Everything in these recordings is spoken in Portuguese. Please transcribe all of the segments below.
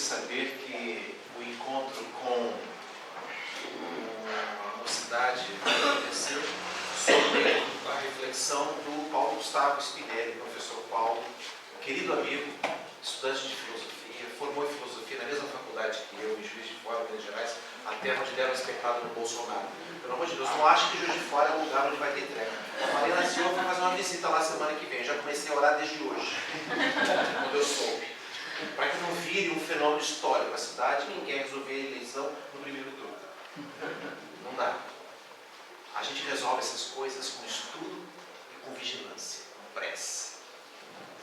saber que o encontro com a mocidade vai acontecer sobre a reflexão do Paulo Gustavo Spinelli, professor Paulo, querido amigo, estudante de filosofia, formou em filosofia na mesma faculdade que eu, em Juiz de Fora, Minas Gerais, até onde deram espetáculo no Bolsonaro. Pelo amor de Deus, não acho que Juiz de Fora é um lugar onde vai ter treca. A Marina Silva vai fazer uma visita lá semana que vem, já comecei a orar desde hoje, quando eu soube. Para que não vire um fenômeno histórico a cidade, ninguém resolver a eleição no primeiro turno. Não dá. A gente resolve essas coisas com estudo e com vigilância, com pressa.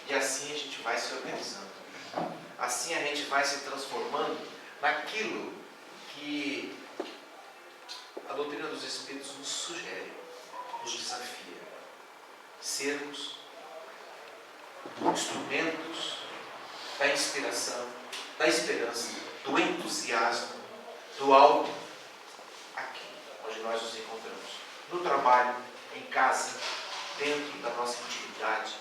E assim a gente vai se organizando. Assim a gente vai se transformando naquilo que a doutrina dos Espíritos nos sugere, nos desafia. Sermos instrumentos da inspiração, da esperança, do entusiasmo, do algo aqui, onde nós nos encontramos. No trabalho, em casa, dentro da nossa intimidade,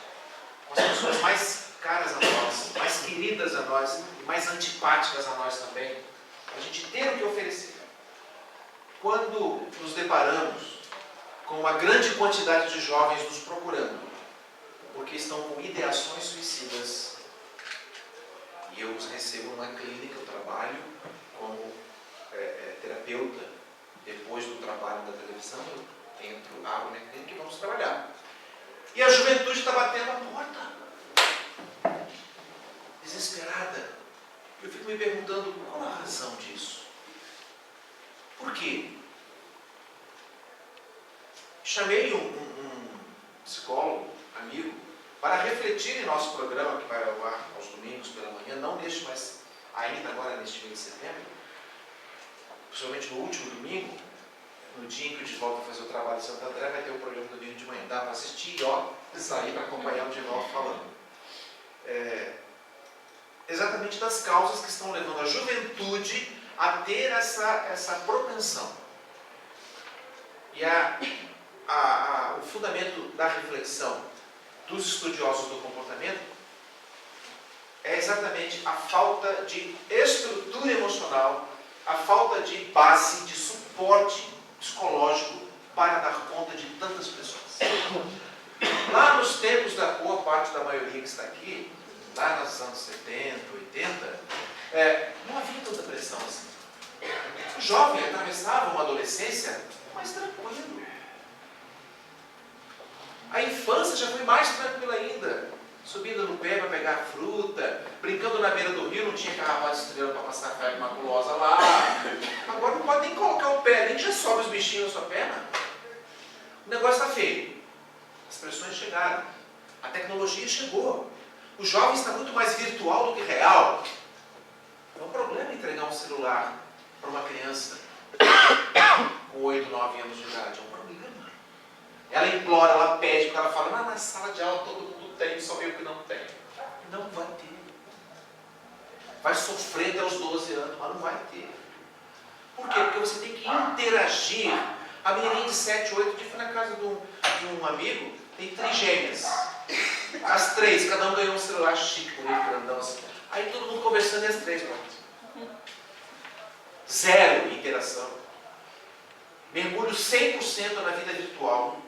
com as pessoas mais caras a nós, mais queridas a nós e mais antipáticas a nós também, a gente ter o que oferecer. Quando nos deparamos com uma grande quantidade de jovens nos procurando, porque estão com ideações suicidas, e eu os recebo numa clínica, eu trabalho como terapeuta, depois do trabalho da televisão, eu entro, abro minha clínica e vamos trabalhar. E a juventude está batendo a porta, desesperada. Eu fico me perguntando qual a razão disso. Por quê? Chamei um psicólogo, amigo, para refletir em nosso programa, que vai ao ar aos domingos pela manhã, não neste, mas ainda agora neste mês de setembro, principalmente no último domingo, no dia em que o Divaldo vai fazer o trabalho em Santo André, vai ter o programa do domingo de manhã. Dá para assistir e sair para acompanhar o Divaldo falando. Exatamente das causas que estão levando a juventude a ter essa propensão. E o fundamento da reflexão dos estudiosos do comportamento é exatamente a falta de estrutura emocional, a falta de base, de suporte psicológico para dar conta de tantas pessoas. Lá nos tempos da boa parte da maioria que está aqui, lá nos anos 70, 80, não havia tanta pressão assim. O jovem atravessava uma adolescência mais tranquilo. A infância já foi mais tranquila ainda. Subindo no pé para pegar fruta, brincando na beira do rio, não tinha carnaval de estrela para passar febre maculosa lá. Agora não pode nem colocar o pé, nem já sobe os bichinhos na sua perna. O negócio está feio. As pressões chegaram. A tecnologia chegou. O jovem está muito mais virtual do que real. É um problema entregar um celular para uma criança com 8, 9 anos de idade. É um problema. Ela implora, ela pede, porque ela fala, na sala de aula todo mundo tem, só eu que não tenho. Não vai ter. Vai sofrer até os 12 anos, mas não vai ter. Por quê? Porque você tem que interagir. A menininha de 7, 8, eu fui na casa de um amigo, tem trigêmeas. As três, cada um ganhou um celular chique, bonito, grandão assim. Aí todo mundo conversando e as três, pronto. Zero interação. Mergulho 100% na vida virtual.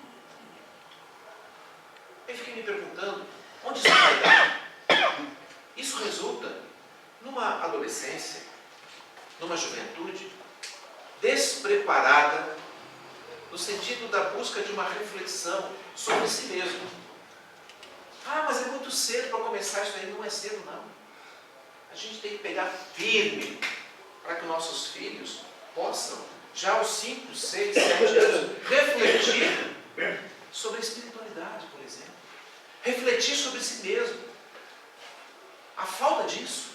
Eu fiquei me perguntando, onde isso vai dar? Isso resulta numa adolescência, numa juventude despreparada no sentido da busca de uma reflexão sobre si mesmo. Ah, mas é muito cedo para começar isso aí. Não é cedo, não. A gente tem que pegar firme para que nossos filhos possam, já aos 5, 6, 7 anos, refletir sobre a espiritualidade, por exemplo. Refletir sobre si mesmo. A falta disso,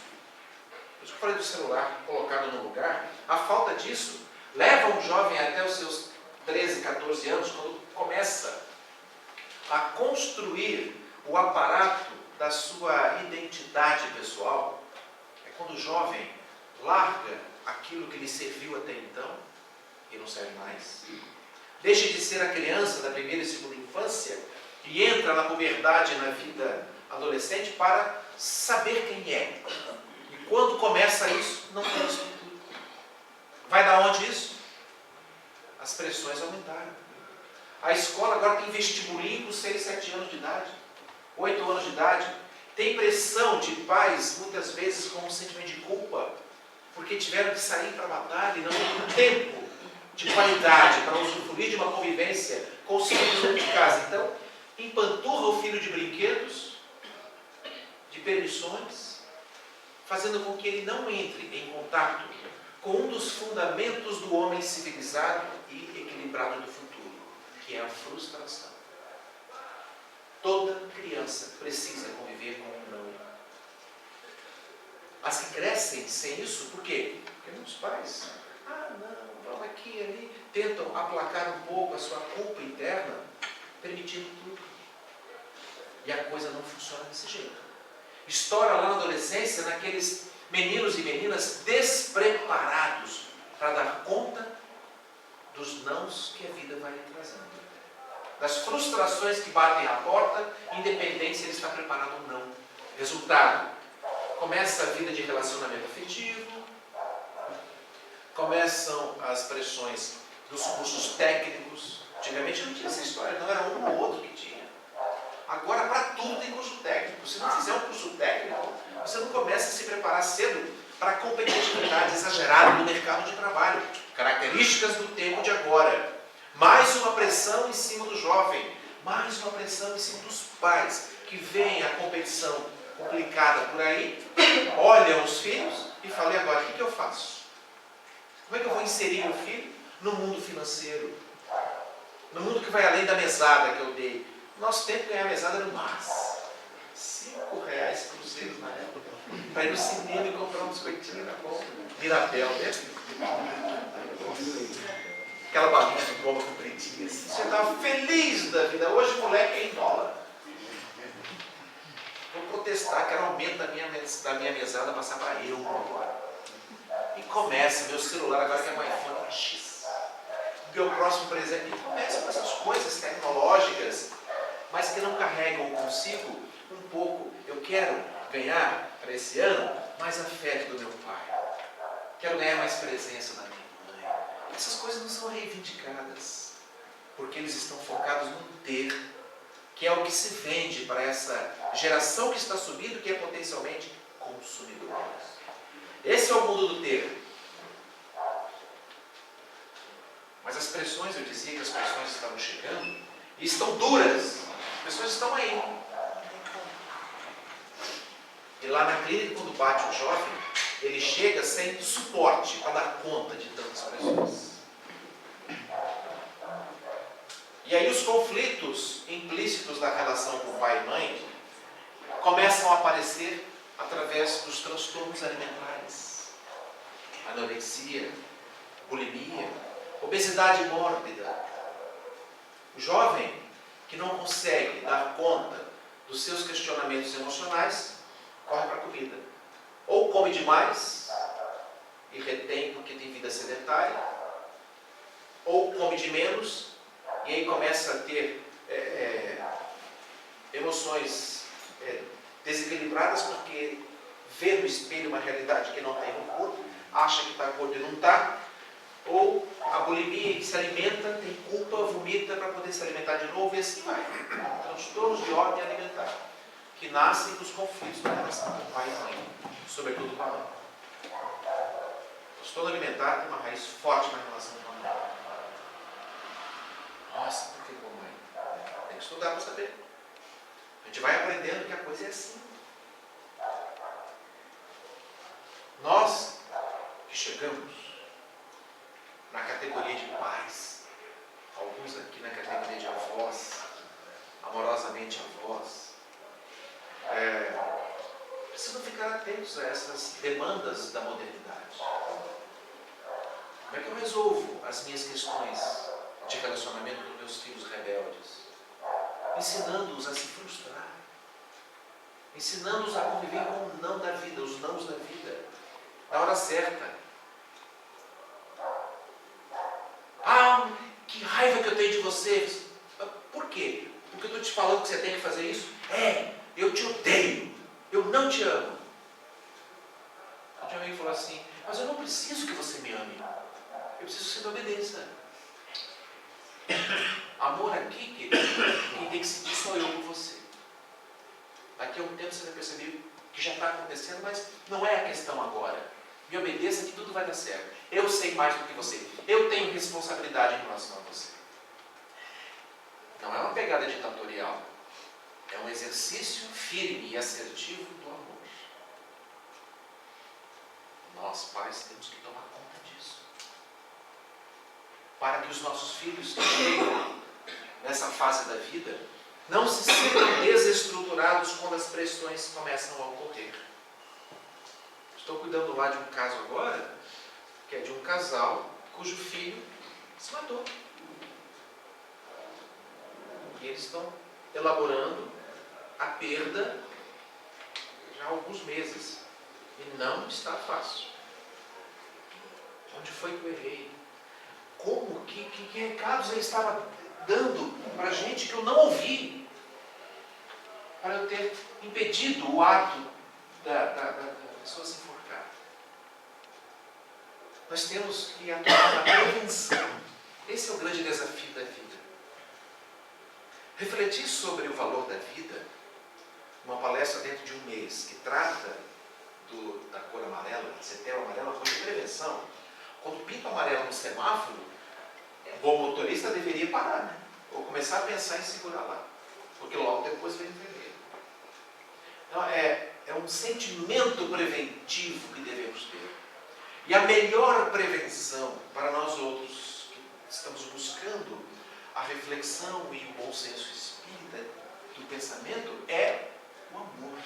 por isso que eu falei do celular colocado no lugar, a falta disso leva um jovem até os seus 13, 14 anos, quando começa a construir o aparato da sua identidade pessoal. É quando o jovem larga aquilo que lhe serviu até então e não serve mais. Deixa de ser a criança da primeira e segunda infância e entra na puberdade, na vida adolescente, para saber quem é. E quando começa começa isso, não tem estrutura. Vai dar onde isso? As pressões aumentaram. A escola agora tem vestibulinho com 6, 7 anos de idade, 8 anos de idade. Tem pressão de pais, muitas vezes com um sentimento de culpa, porque tiveram que sair para a batalha e não tem tempo de qualidade para usufruir de uma convivência com os filhos dentro de casa. Então, empanturra o filho de brinquedos, de permissões, fazendo com que ele não entre em contato com um dos fundamentos do homem civilizado e equilibrado do futuro, que é a frustração. Toda criança precisa conviver com um não. As que crescem sem isso, por quê? Porque muitos pais, não, vão aqui e ali, tentam aplacar um pouco a sua culpa interna, permitindo tudo. E a coisa não funciona desse jeito. Estoura lá na adolescência, naqueles meninos e meninas despreparados para dar conta dos nãos que a vida vai lhe trazendo. Das frustrações que batem à porta, independente se ele está preparado ou não. Resultado, começa a vida de relacionamento afetivo, começam as pressões dos cursos técnicos. Antigamente não tinha essa história, não era um ou outro que tinha. Agora, para tudo tem curso técnico. Se não fizer um curso técnico, você não começa a se preparar cedo para a competitividade exagerada no mercado de trabalho. Características do tempo de agora. Mais uma pressão em cima do jovem. Mais uma pressão em cima dos pais, que veem a competição complicada por aí, olham os filhos e falam, e agora, o que eu faço? Como é que eu vou inserir meu filho no mundo financeiro? No mundo que vai além da mesada que eu dei. Nosso tempo ganhar mesada era no máximo R$5 cruzeiros na época. Para ir no cinema e comprar um biscoitinho na boca. Mirabel, né? Aquela balinha de goma compridinha. Assim. Você estava feliz da vida. Hoje o moleque é em dólar. Vou protestar, quero aumento da minha mesada, passar para euro agora. E começa, meu celular agora que é um iPhone X. Meu próximo presente. E começa com essas coisas tecnológicas, mas que não carregam consigo um pouco. Eu quero ganhar para esse ano mais afeto do meu pai. Quero ganhar mais presença da minha mãe. Essas coisas não são reivindicadas, porque eles estão focados no ter, que é o que se vende para essa geração que está subindo, que é potencialmente consumidora. Esse é o mundo do ter. Mas as pressões, eu dizia que as pressões estavam chegando, e estão duras. As pressões estão aí. E lá na clínica, quando bate o jovem, ele chega sem suporte para dar conta de tantas pressões. E aí os conflitos implícitos da relação com pai e mãe começam a aparecer através dos transtornos alimentares. Anorexia, bulimia, obesidade mórbida. O jovem que não consegue dar conta dos seus questionamentos emocionais, corre para a comida. Ou come demais e retém porque tem vida sedentária, ou come de menos e aí começa a ter emoções desequilibradas porque vê no espelho uma realidade que não tem no corpo, acha que está gordo e não está, ou a bulimia que se alimenta, tem culpa, vomita para poder se alimentar de novo e assim vai. Transtornos de ordem alimentar, que nascem dos conflitos na relação com pai e mãe, sobretudo com a mãe. O transtorno alimentar tem uma raiz forte na relação com a mãe. Nossa, por que com a mãe? Tem que estudar para saber. A gente vai aprendendo que a coisa é assim. Nós que chegamos na categoria de pais, alguns aqui na categoria de avós, amorosamente avós, precisam ficar atentos a essas demandas da modernidade. Como é que eu resolvo as minhas questões de relacionamento com meus filhos rebeldes? Ensinando-os a se frustrar, ensinando-os a conviver com o não da vida, os nãos da vida, na hora certa. Que raiva que eu tenho de você. Por quê? Porque eu estou te falando que você tem que fazer isso? Eu te odeio. Eu não te amo. Eu Tinha alguém que falou assim, mas eu não preciso que você me ame. Eu preciso que você me obedeça. Amor aqui, querido, quem tem que sentir sou eu por você. Daqui a um tempo você vai perceber que já está acontecendo, mas não é a questão agora. Me obedeça que tudo vai dar certo. Eu sei mais do que você. Eu tenho responsabilidade em relação a você. Não é uma pegada ditatorial. É um exercício firme e assertivo do amor. Nós, pais, temos que tomar conta disso. Para que os nossos filhos que chegam nessa fase da vida não se sintam desestruturados quando as pressões começam a ocorrer. Estou cuidando lá de um caso agora, que é de um casal cujo filho se matou. E eles estão elaborando a perda já há alguns meses. E não está fácil. Onde foi que eu errei? Como? Que recados ele estava dando para a gente que eu não ouvi? Para eu ter impedido o ato da pessoa se enforcar. Nós temos que atuar na prevenção. Esse é o grande desafio da vida. Refletir sobre o valor da vida, uma palestra dentro de um mês, que trata da cor amarela, setembro amarela, cor de prevenção. Quando pinta amarelo no semáforo, o bom motorista deveria parar, né? Ou começar a pensar em segurar lá, porque logo depois vem o vermelho. Então, é um sentimento preventivo que devemos ter. E a melhor prevenção para nós outros que estamos buscando a reflexão e o bom senso espírita do pensamento é o amor.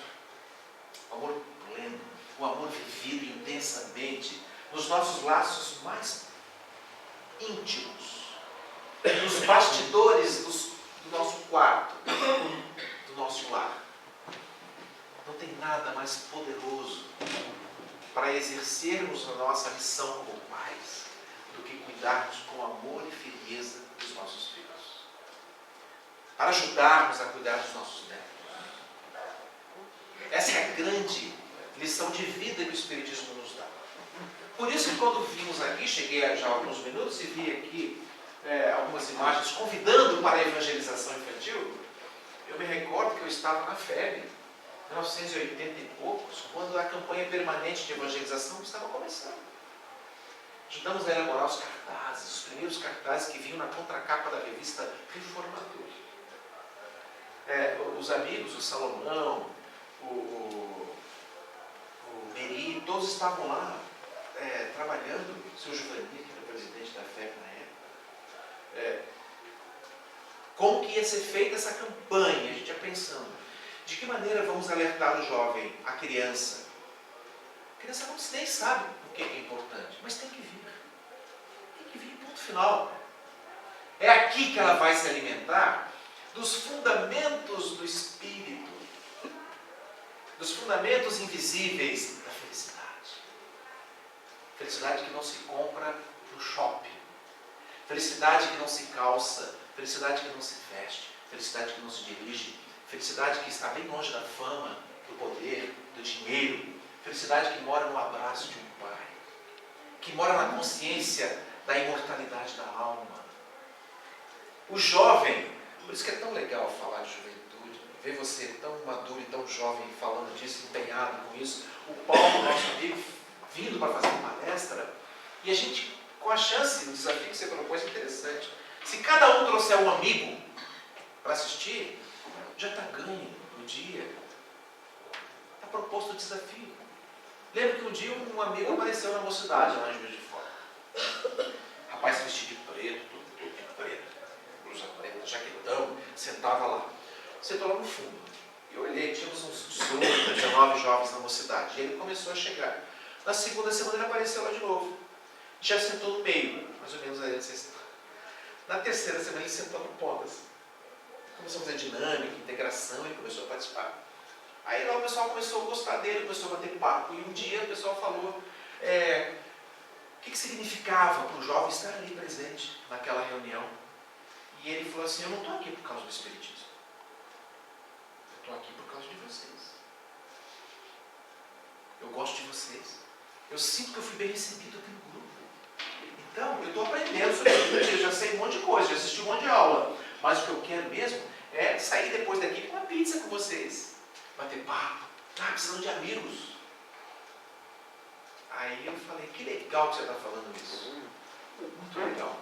O amor pleno, o amor vivido intensamente nos nossos laços mais íntimos, nos bastidores do nosso quarto, do nosso lar. Não tem nada mais poderoso para exercermos a nossa missão como pais do que cuidarmos com amor e firmeza dos nossos filhos. Para ajudarmos a cuidar dos nossos netos. Essa é a grande lição de vida que o Espiritismo nos dá. Por isso que quando vimos aqui, cheguei já há alguns minutos e vi aqui algumas imagens convidando para a evangelização infantil, eu me recordo que eu estava na FEB, 1980 e poucos, quando a campanha permanente de evangelização estava começando. Ajudamos a elaborar os cartazes, os primeiros cartazes que vinham na contracapa da revista Reformador. Os amigos, o Salomão, o Meri, todos estavam lá trabalhando, o seu Giovanni, que era o presidente da FEB na época. Como que ia ser feita essa campanha? A gente ia pensando, de que maneira vamos alertar o jovem, a criança? A criança nem sabe o que é importante, mas tem que vir. Tem que vir, ponto final. É aqui que ela vai se alimentar dos fundamentos do espírito, dos fundamentos invisíveis da felicidade. Felicidade que não se compra no shopping. Felicidade que não se calça. Felicidade que não se veste. Felicidade que não se dirige. Felicidade que está bem longe da fama, do poder, do dinheiro. Felicidade que mora no abraço de um pai. Que mora na consciência da imortalidade da alma. O jovem, por isso que é tão legal falar de juventude, ver você tão maduro e tão jovem falando disso, empenhado com isso. O Paulo, nosso amigo, vindo para fazer uma palestra, e a gente, com a chance, o desafio que você propôs é interessante. Se cada um trouxer um amigo para assistir, já está ganho no dia. Está proposto o desafio. Lembro que um dia um amigo apareceu na mocidade, lá em Juiz de Fora. Rapaz vestido de preto, tudo de preto, blusa preta, jaquetão, sentava lá. Sentou lá no fundo. E eu olhei, tínhamos uns 18, 19 jovens na mocidade. E ele começou a chegar. Na segunda semana ele apareceu lá de novo. Já sentou no meio, mais ou menos aí onde vocês estão. Na terceira semana ele sentou no ponto, assim. Começou a fazer dinâmica, integração, ele começou a participar. Aí lá o pessoal começou a gostar dele, começou a bater papo. E um dia o pessoal falou o que significava para o jovem estar ali presente naquela reunião. E ele falou assim, eu não estou aqui por causa do Espiritismo. Eu estou aqui por causa de vocês. Eu gosto de vocês. Eu sinto que eu fui bem recebido aqui no grupo. Então, eu estou aprendendo sobre isso. Eu já sei um monte de coisa, já assisti um monte de aula. Mas o que eu quero mesmo é sair depois daqui com uma pizza com vocês. Bater papo. Precisando de amigos. Aí eu falei, que legal que você está falando isso. Muito legal.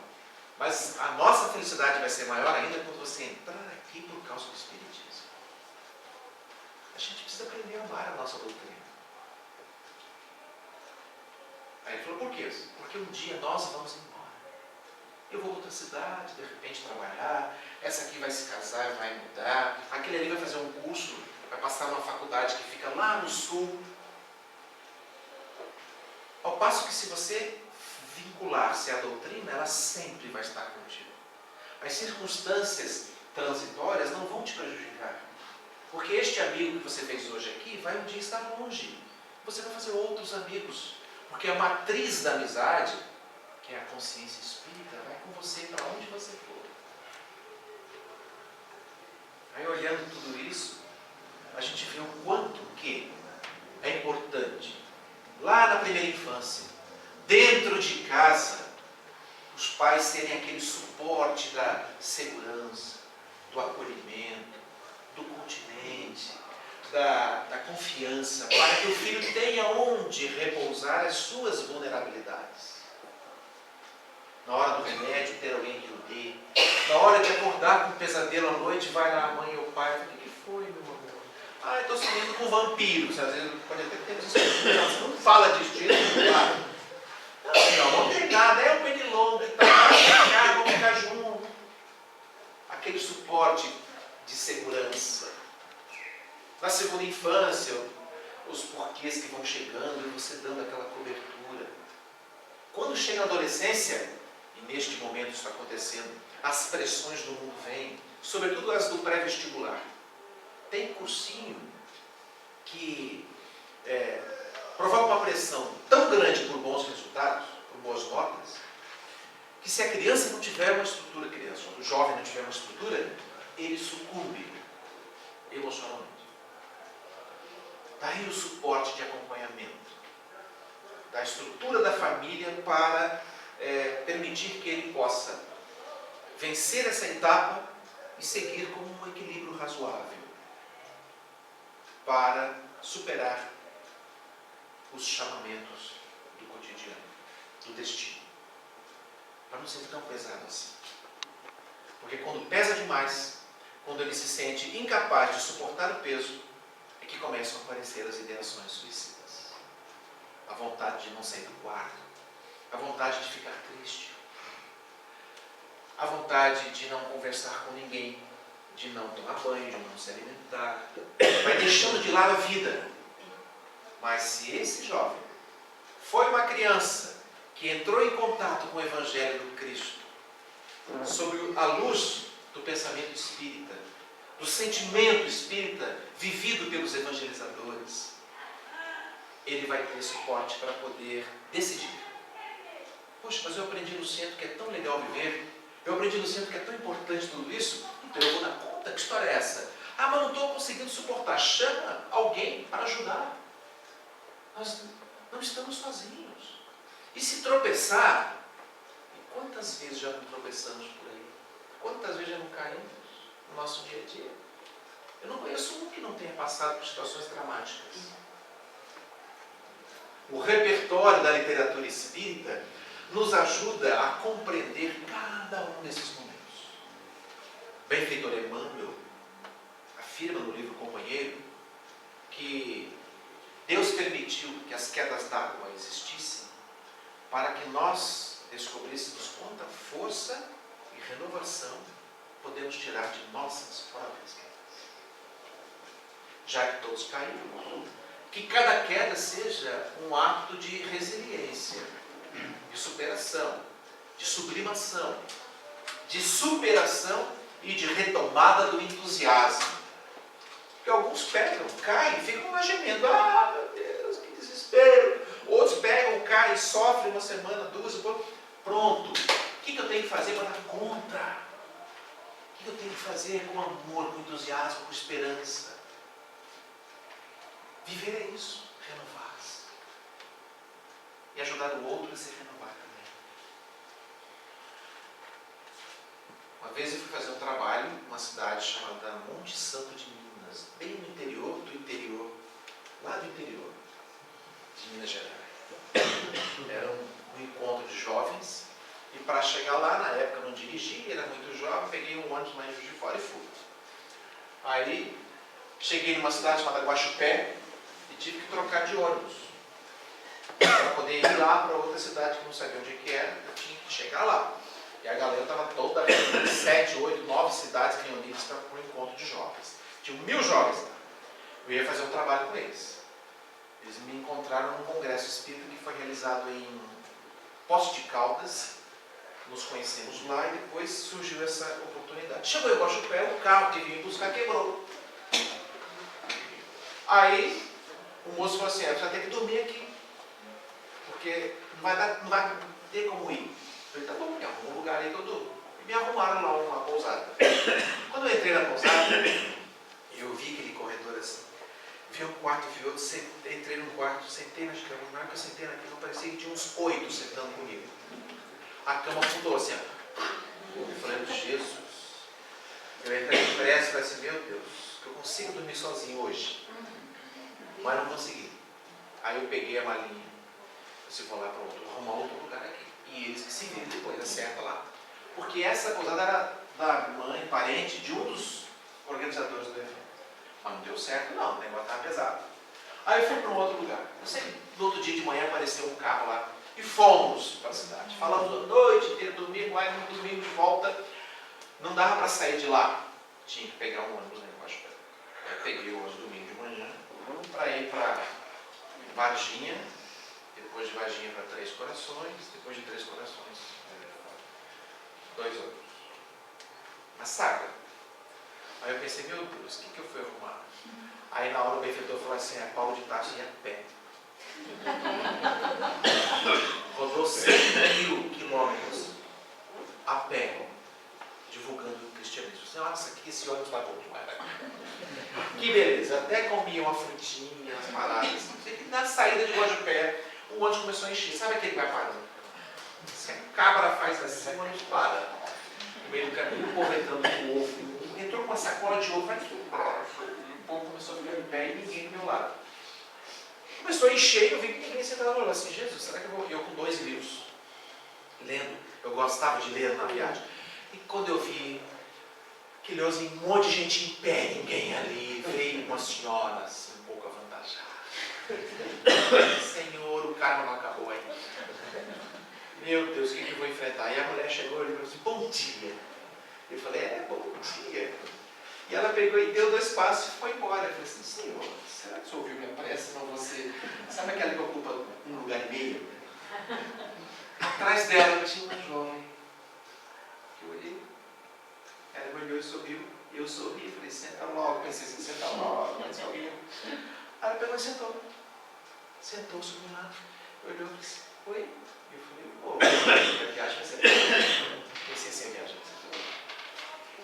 Mas a nossa felicidade vai ser maior ainda quando você entrar aqui por causa do Espiritismo. A gente precisa aprender a amar a nossa doutrina. Aí ele falou, por quê? Porque um dia nós vamos embora. Eu vou para outra cidade, de repente trabalhar, essa aqui vai se casar, vai mudar, aquele ali vai fazer um curso, vai passar numa faculdade que fica lá no sul. Ao passo que se você vincular-se à doutrina, ela sempre vai estar contigo. As circunstâncias transitórias não vão te prejudicar. Porque este amigo que você fez hoje aqui vai um dia estar longe. Você vai fazer outros amigos. Porque a matriz da amizade, que é a consciência espírita, vai com você para onde você for. Aí olhando tudo isso, a gente vê o quanto que é importante, lá na primeira infância, dentro de casa, os pais terem aquele suporte da segurança, do acolhimento, do continente, da confiança, para que o filho tenha onde repousar as suas vulnerabilidades. Na hora do remédio, ter alguém que o dê. Na hora de acordar com um pesadelo à noite, vai lá a mãe ou o pai e fala, o que foi, meu amor? Eu estou sonhando com vampiros. Às vezes pode até ter desespero. Não fala disso, não fala. Não tem nada, é o pernilongo e tal, vamos ficar juntos. Aquele suporte de segurança. Na segunda infância, os porquês que vão chegando e você dando aquela cobertura. Quando chega a adolescência, e neste momento isso está acontecendo, as pressões do mundo vêm, sobretudo as do pré-vestibular. Tem cursinho que provoca uma pressão tão grande por bons resultados, por boas notas, que se a criança não tiver uma estrutura, o jovem não tiver uma estrutura, ele sucumbe emocionalmente. Daí o suporte de acompanhamento, da estrutura da família para permitir que ele possa vencer essa etapa e seguir com um equilíbrio razoável para superar os chamamentos do cotidiano, do destino. Para não ser tão pesado assim. Porque quando pesa demais, quando ele se sente incapaz de suportar o peso, é que começam a aparecer as ideações suicidas. A vontade de não sair do quarto, a vontade de ficar triste, a vontade de não conversar com ninguém, de não tomar banho, de não se alimentar. Vai deixando de lado a vida. Mas se esse jovem foi uma criança que entrou em contato com o Evangelho do Cristo, sob a luz do pensamento espírita, do sentimento espírita vivido pelos evangelizadores, ele vai ter suporte para poder decidir. Poxa, mas eu aprendi no centro que é tão legal viver, eu aprendi no centro que é tão importante tudo isso, então eu vou dar conta. Que história é essa? Mas não estou conseguindo suportar. Chama alguém para ajudar. Nós não estamos sozinhos. E se tropeçar, e quantas vezes já não tropeçamos por aí? Quantas vezes já não caímos no nosso dia a dia? Eu não conheço um que não tenha passado por situações dramáticas. O repertório da literatura espírita nos ajuda a compreender cada um desses momentos. O benfeitor Emmanuel afirma no livro Companheiro que Deus permitiu que as quedas d'água existissem para que nós descobríssemos quanta força e renovação podemos tirar de nossas próprias quedas. Já que todos caímos, que cada queda seja um ato de resiliência, de superação, de sublimação, de superação e de retomada do entusiasmo. Porque alguns pegam, caem, ficam lá gemendo. Meu Deus, que desespero. Outros pegam, caem, sofrem uma semana, duas, pronto. O que eu tenho que fazer para dar conta? O que eu tenho que fazer com amor, com entusiasmo, com esperança? Viver é isso, renovar-se. e ajudar o outro a se renovar também. Uma vez eu fui fazer um trabalho numa cidade chamada Monte Santo de Minas, bem no interior do interior, lá do interior de Minas Gerais. Era um encontro de jovens, e para chegar lá, na época eu não dirigi, era muito jovem, peguei um ônibus lá em Juiz de Fora e fui. Aí cheguei numa cidade chamada Guaxupé e tive que trocar de ônibus para poder ir lá para outra cidade que não sabia onde que era, eu tinha que chegar lá. E a galera estava toda, 7, 8, 9 cidades reunidas para um encontro de jovens. Tinha 1000 jovens lá. Eu ia fazer um trabalho com eles. Eles me encontraram num congresso espírita que foi realizado em Poços de Caldas. Nos conhecemos lá e depois surgiu essa oportunidade. Chegou em Guaxupé, o carro que vinha buscar quebrou. Aí o moço falou assim, você vai ter que dormir aqui, porque não vai ter como ir. Eu falei, tá bom, me arruma um lugar aí que eu durmo. E me arrumaram lá uma pousada. Quando eu entrei na pousada, eu vi aquele corredor assim, vi um quarto, vi outro, entrei num quarto, sentei nas camas. Na hora que eu sentei na cama, parecia que tinha uns 8 sentando comigo. A cama afundou assim, ó. Eu falei, Jesus. Eu entrei depressa e falei assim, meu Deus, eu consigo dormir sozinho hoje. Mas não consegui. Aí eu peguei a malinha, eu vou lá para arrumar outro lugar aqui. E eles que se viram depois, acerta lá. Porque essa pousada era da mãe, parente de um dos organizadores do evento. Mas não deu certo não, o negócio estava pesado. Aí eu fui para um outro lugar. Eu sei, no outro dia de manhã apareceu um carro lá. E fomos para a cidade. Falamos a noite inteira, domingo, aí no domingo de volta. Não dava para sair de lá. Tinha que pegar um ônibus lá embaixo. Aí eu peguei o ônibus domingo de manhã para ir para Varginha. Depois de Varginha para Três Corações. Depois de Três Corações, 2 ônibus. Uma saga. Aí eu pensei, meu Deus, o que eu fui arrumar? Aí na hora o benfeitor falou assim, Paulo de Tarso ia a pé. Rodou 100.000 quilômetros a pé, divulgando o cristianismo. Nossa, esse ônibus está bom demais. Que beleza, até comia uma frutinha, as paradas. Na saída de Guaxupé, o ônibus começou a encher. Sabe aquele que vai parando? Se a cabra faz assim, o ônibus para. No meio do caminho, o povo entrando com ovo. Entrou com uma sacola de ovo, o povo começou a ficar em pé e ninguém do meu lado. Começou a encher e eu vi que ninguém sentava no olho. Assim, Jesus, será que eu vou? Eu com 2 livros, lendo. Eu gostava de ler na viagem. E quando eu vi aquele um monte de gente em pé, ninguém ali, veio uma senhora assim, um pouco avantajada. Senhor, o karma não acabou ainda. Meu Deus, o que eu vou enfrentar? E a mulher chegou e falou assim, bom dia. Eu falei, bom dia. E ela pegou e deu 2 passos e foi embora. Eu falei assim, Senhor, será que você ouviu minha prece? Não, você... Sabe aquela que ocupa um lugar e meio? Atrás dela tinha uma jovem. Eu olhei. Ela me olhou e sorriu. Eu sorri. Falei, senta logo. Pensei assim, senta logo. Mas alguém... Aí ela pegou e sentou. Sentou, subiu lá. Eu olhei e falei assim, oi? Eu falei, a viagem vai ser boa. Pensei assim, a viagem vai ser boa.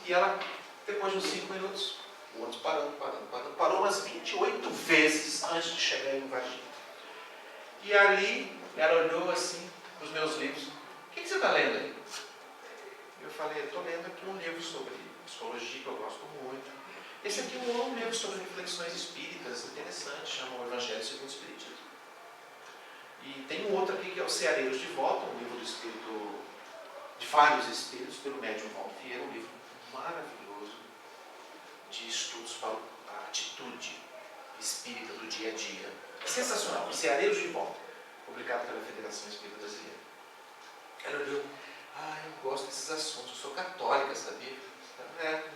E ela... Depois de uns 5 minutos, o ônibus parou umas 28 vezes antes de chegar em Varginha. E ali, ela olhou assim para os meus livros. O que você está lendo aí? Eu falei, eu estou lendo aqui um livro sobre psicologia que eu gosto muito. Esse aqui é um livro sobre reflexões espíritas, interessante, chama o Evangelho segundo o Espiritismo. E tem um outro aqui que é o Ceareiros de Volta, um livro do espírito, de vários espíritos, pelo médium Valdo Vieira, um livro maravilhoso de estudos para a atitude espírita do dia a dia. Sensacional. Ceareiros de Volta, publicado pela Federação Espírita Brasileira. Ela olhou, eu gosto desses assuntos, eu sou católica, sabia?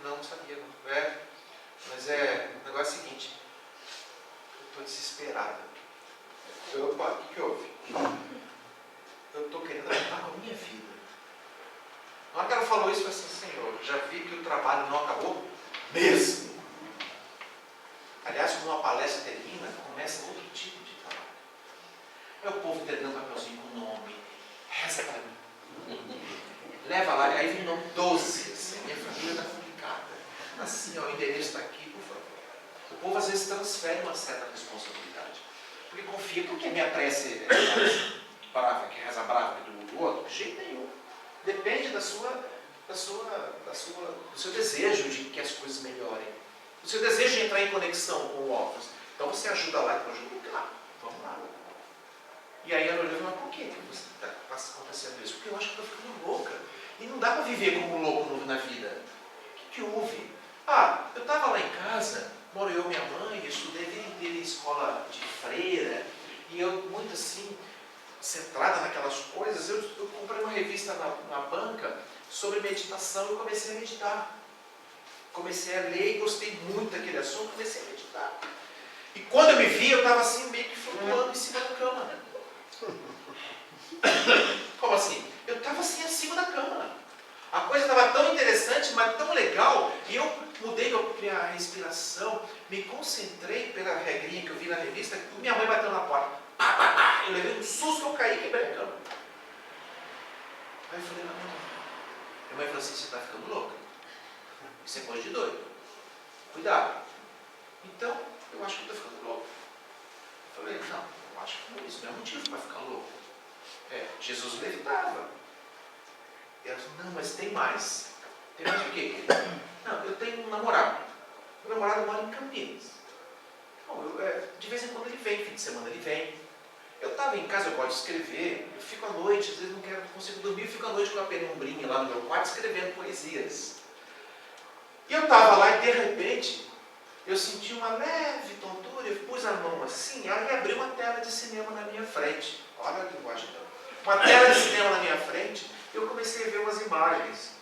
Não sabia, não. Mas o negócio é o seguinte, eu estou desesperada. Opa, o que houve? Eu estou querendo acabar com a minha vida. Na hora que ela falou isso, eu falei assim, Senhor, já vi que o trabalho não acabou mesmo. Aliás, quando uma palestra termina, começa outro tipo de trabalho. É o povo entregando um papelzinho com o nome, reza para mim. Leva lá, aí vem o nome 12, assim, minha família está complicada. Assim, o endereço está aqui, por favor. O povo às vezes transfere uma certa responsabilidade. Porque confia, porque minha prece é do seu desejo de que as coisas melhorem, do seu desejo de entrar em conexão com o óculos. Então você ajuda lá, então ajuda cá, vamos lá. E aí ela olhou e falou, por que você está acontecendo isso? Porque eu acho que eu estou ficando louca. E não dá para viver como louco na vida. O que houve? Eu estava lá em casa, moro eu e minha mãe, eu estudei a vida inteira em escola de freira, e eu muito assim, centrada naquelas coisas, eu comprei uma revista na banca sobre meditação e comecei a meditar. Comecei a ler e gostei muito daquele assunto, comecei a meditar. E quando eu me vi, eu estava assim, meio que flutuando em cima da cama. Como assim? Eu estava assim, acima da cama. A coisa estava tão interessante, mas tão legal, e eu mudei minha respiração, me concentrei pela regrinha que eu vi na revista, e minha mãe bateu na porta. Eu levei um susto, eu caí e quebrei a cama. Aí eu falei, não. Minha mãe falou assim, você está ficando louca. Isso é coisa de doido. Cuidado. Então, eu acho que eu estou ficando louco. Eu falei, não, eu acho que isso não é motivo para ficar louco. Jesus levitava. E ela falou, não, mas tem mais. Tem mais o quê? Não, eu tenho um namorado. Meu namorado mora em Campinas. Bom, de vez em quando ele vem, fim de semana ele vem. Eu estava em casa, eu gosto de escrever, eu fico à noite, às vezes não consigo dormir, eu fico à noite com a penumbrinha lá no meu quarto escrevendo poesias. E eu estava lá e de repente, eu senti uma leve tontura, eu pus a mão assim, aí abriu uma tela de cinema na minha frente. Olha a linguagem dela. Uma tela de cinema na minha frente, eu comecei a ver umas imagens.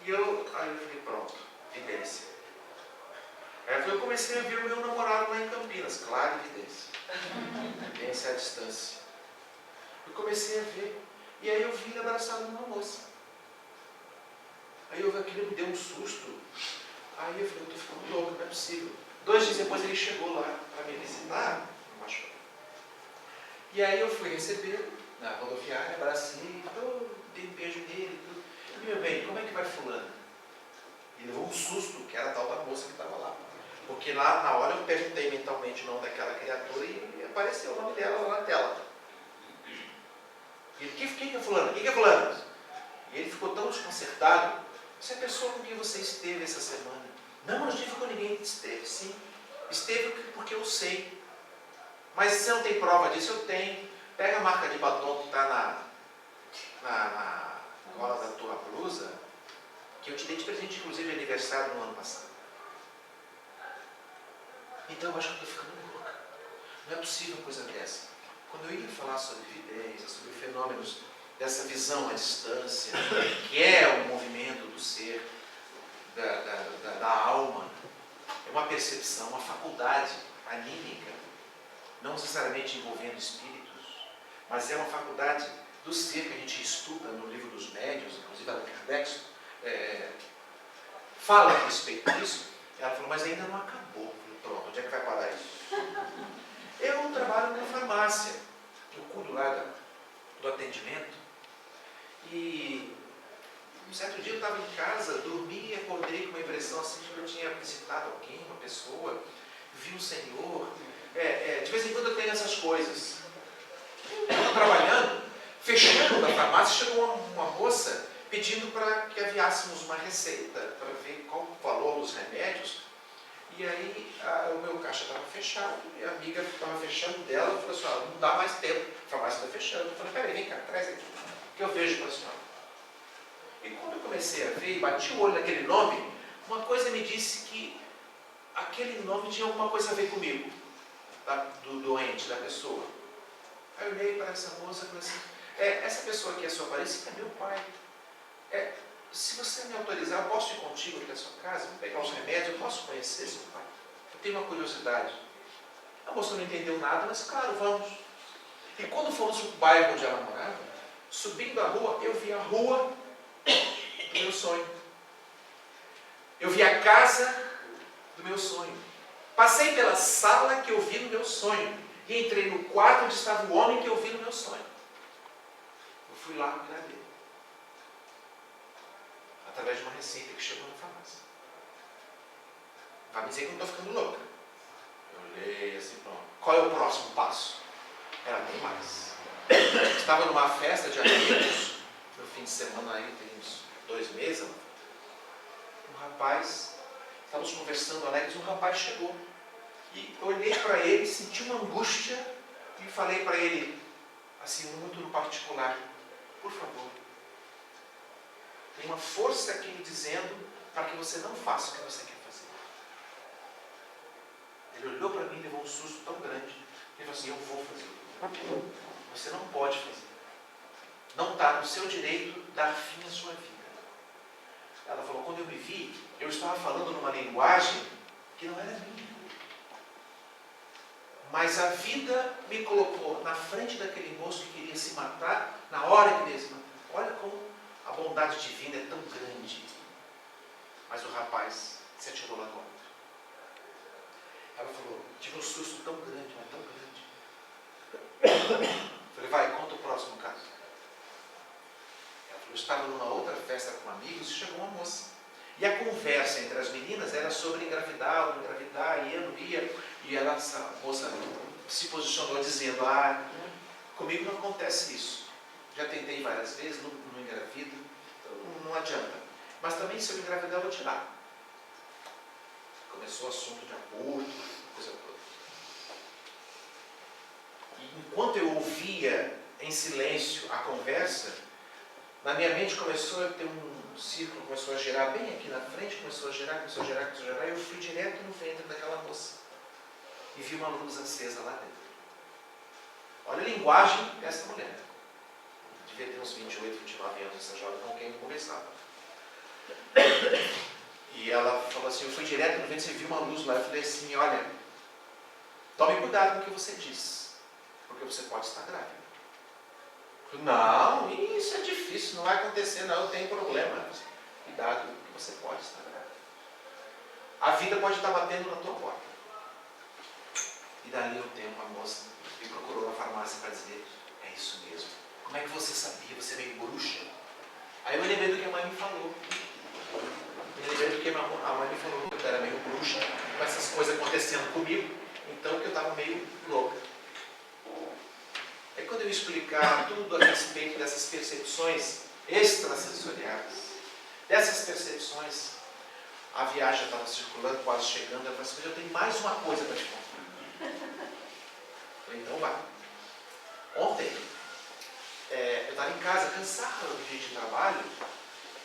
Aí eu falei, pronto, evidência. Aí eu comecei a ver o meu namorado lá em Campinas, claro, evidência. Evidência à distância. Eu comecei a ver. E aí eu vi ele abraçado numa moça. Aí aquilo me deu um susto. Aí eu falei, eu estou ficando louco, não é possível. 2 dias depois ele chegou lá para me visitar, e aí eu fui receber na rodoviária, abracei, dei um beijo nele, tudo. E meu bem, como é que vai fulano? Ele levou um susto, que era a tal da moça que estava lá. Porque lá na hora eu perguntei mentalmente o nome daquela criatura e apareceu o nome dela lá na tela. E ele, quem é fulano? Quem é fulano? E ele ficou tão desconcertado. Essa é a pessoa com quem você esteve essa semana. Não, não estive com ninguém. Esteve, sim. Esteve porque eu sei. Mas se você não tem prova disso, eu tenho. Pega a marca de batom que está na gola da tua blusa, que eu te dei de presente, inclusive, de aniversário no ano passado. Então eu acho que eu estou ficando louca. Não é possível uma coisa dessa. Quando eu ia falar sobre evidência, sobre fenômenos dessa visão à distância, que é o movimento do ser, da alma, é uma percepção, uma faculdade anímica, não necessariamente envolvendo espíritos, mas é uma faculdade do ser que a gente estuda no livro dos médiuns, inclusive a Kardec fala a respeito disso. Ela falou, mas ainda não acabou. Pronto, onde é que vai parar isso? Eu trabalho na farmácia, eu cuido lá do atendimento, e um certo dia eu estava em casa, dormi e acordei com uma impressão assim de que eu tinha visitado alguém, uma pessoa, vi um senhor. De vez em quando eu tenho essas coisas. Eu estava trabalhando, fechando a farmácia, chegou uma moça pedindo para que aviássemos uma receita para ver qual o valor dos remédios. E aí o meu caixa estava fechado, e a amiga estava fechando dela, falou assim, não dá mais tempo, a farmácia está fechando. Eu falei, peraí, vem cá, traz aqui, que eu vejo para a senhora. E quando eu comecei a ver e bati o olho naquele nome, uma coisa me disse que aquele nome tinha alguma coisa a ver comigo, do doente, da pessoa. Aí eu olhei para essa moça e falei assim, essa pessoa aqui é sua parente? É meu pai. Se você me autorizar, eu posso ir contigo aqui à sua casa, vou pegar os remédios, eu posso conhecer seu pai? Eu tenho uma curiosidade. A moça não entendeu nada, mas claro, vamos. E quando fomos para o bairro onde ela morava, subindo a rua, eu vi a rua do meu sonho. Eu vi a casa do meu sonho. Passei pela sala que eu vi no meu sonho. E entrei no quarto onde estava o homem que eu vi no meu sonho. Eu fui lá cuidar dele. Através de uma receita que chegou na farmácia. Vai me dizer que eu não estou ficando louca. Eu olhei assim, pronto. Qual é o próximo passo? Ela tem mais. Estava numa festa de amigos, no fim de semana aí, tem uns 2 meses, um rapaz, estávamos conversando alegres, um rapaz chegou. E eu olhei para ele, senti uma angústia e falei para ele, assim, muito no particular, por favor, tem uma força aqui me dizendo para que você não faça o que você quer fazer. Ele olhou para mim e levou um susto tão grande. Ele falou assim, eu vou fazer. Você não pode fazer. Não está no seu direito dar fim à sua vida. Ela falou, quando eu me vi, eu estava falando numa linguagem que não era minha. Mas a vida me colocou na frente daquele moço que queria se matar, na hora que queria se matar. Olha como a bondade divina é tão grande. Mas o rapaz se atirou lá dentro. Ela falou, tive um susto tão grande, mas tão grande. Falei, vai, conta o próximo caso. Ela falou, eu estava numa outra festa com amigos e chegou uma moça. E a conversa entre as meninas era sobre engravidar ou não engravidar, ia, não ia. E ela, essa moça se posicionou dizendo, comigo não acontece isso. Já tentei várias vezes, não engravido, então não adianta. Mas também se eu engravidar, eu vou tirar. Começou o assunto de aborto, coisa toda. E enquanto eu ouvia em silêncio a conversa, na minha mente começou a ter um círculo, começou a girar bem aqui na frente, começou a girar, e eu fui direto no ventre daquela moça. E vi uma luz acesa lá dentro. Olha a linguagem dessa mulher. Devia ter uns 28, 29 anos, essa jovem com quem eu conversava. E ela falou assim, eu fui direto no ventre, e vi uma luz lá. Eu falei assim, olha, tome cuidado com o que você diz, porque você pode estar grávida. Eu falei, não, isso é difícil, não vai acontecer, não, eu tenho problema. Cuidado, porque você pode estar grávida. A vida pode estar batendo na tua porta. E dali um tempo a moça me procurou na farmácia para dizer, é isso mesmo. Como é que você sabia? Você é meio bruxa? Aí eu me lembrei do que a mãe me falou. Me lembrei do que a mãe me falou, que eu era meio bruxa, com essas coisas acontecendo comigo, então que eu estava meio louca. Aí quando eu explicar tudo a respeito dessas percepções extrasensoriais, dessas percepções, a viagem já estava circulando, quase chegando, eu falei assim, mas eu tenho mais uma coisa para te contar. Falei, então vai. Ontem, eu estava em casa, cansado do dia de trabalho,